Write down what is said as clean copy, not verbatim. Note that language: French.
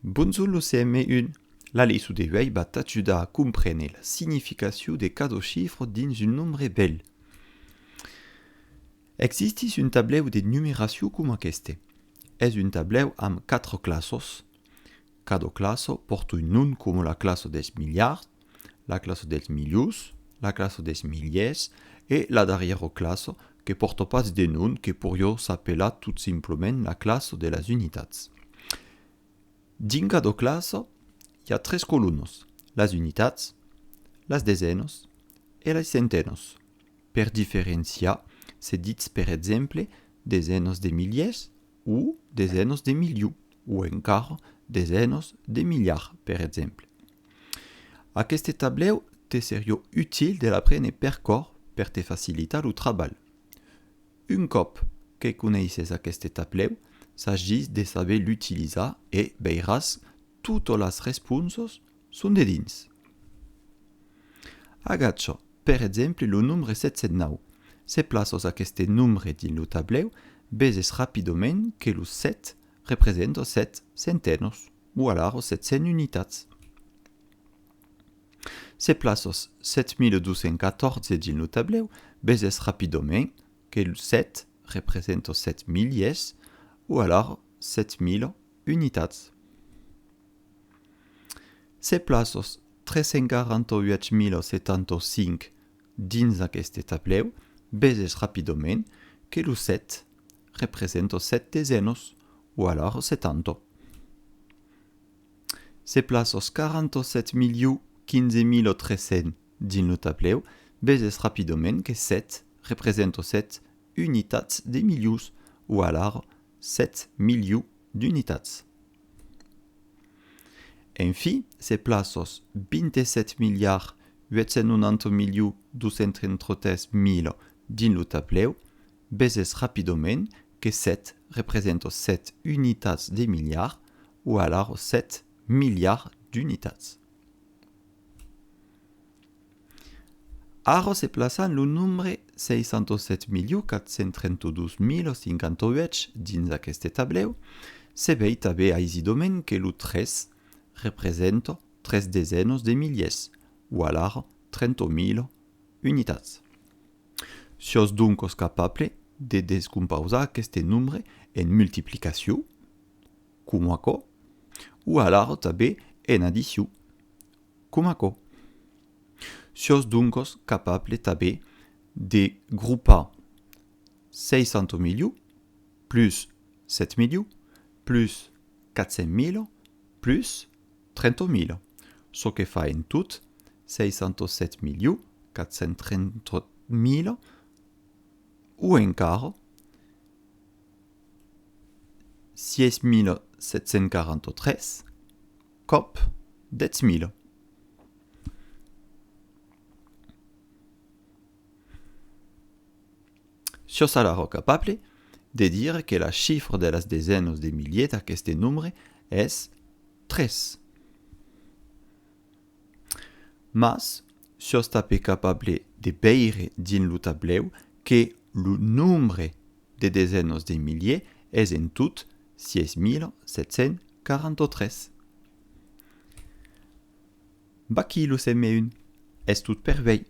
Bonjour CM1. La leçon d'aujourd'hui va t'aider à comprendre la signification des quatre chiffres dans un nombre bel. Existe une table de numération comme cette. C'est une table avec quatre classes. Cada classe porte un nom comme la classe des milliards, la classe des millions, la classe des milliers et la dernière classe qui porte pas de nom que pourrait s'appeler tout simplement la classe de las unitats. Dans cada classe, il y a tres colonnes, las unitats, las dezenes et les centenes. Per différencier, c'est dit par exemple dezenes de milliers ou dezenes de millions, ou encore dezenes de milliards, per exemple. Aquest tableu te seria utile de l'apprendre per cor per te facilitar le treball. Un cop que coneixes aquest tableu, s'agit de saber l'utilitzar et veuràs totes les responses són de dins. Agacha, per exemple, le nombre 709. Si places aquest nombre dins le tableu, veus rapidament que le 7 representa 7 centenes, ou alors 700 unitats. Si places 7214 dins le tableu, veus rapidament que le 7 representa 7 milliers, ou alors 7000 unitats. Si places 348 075 dins aquest tableu, veus rapidament que le 7 representa 7 dezenes, ou alors 70. Si places 47 15 300 dins le tableu, veus rapidament que 7 representa 7 unitats de milions, ou alors 7 millions d'unitats. Enfin, si places 27 890 233 000 dins le tableu, veus rapidament que 7 representa 7 unitats de milliards, ou alors 7 milliards d'unitats. Ara se plaça le nombre 607 432 058 dins aquest tableu, se veu també aisidament que le 3 representa 3 dezenes de milliers, ou alors 30 000 unitats. Sos donc capables de descomposar aquest nombre en multiplicació, com això, ou alors també en addició, com això. Sos donc capables també de groupar 600 000 plus 7 millions plus 400 000 plus 30 000, ce que fa en tout 607 430 000 ou encore 6 743 cop 10 000. Sos sarà capable de dire que la chiffre de las dezenes de milliers d'aquest nombre és 3. Mas, sos també capable de veure dins le tableu que le nombre de dezenes de milliers és en tot 6 743. Baqui le CM1. És tot per vei.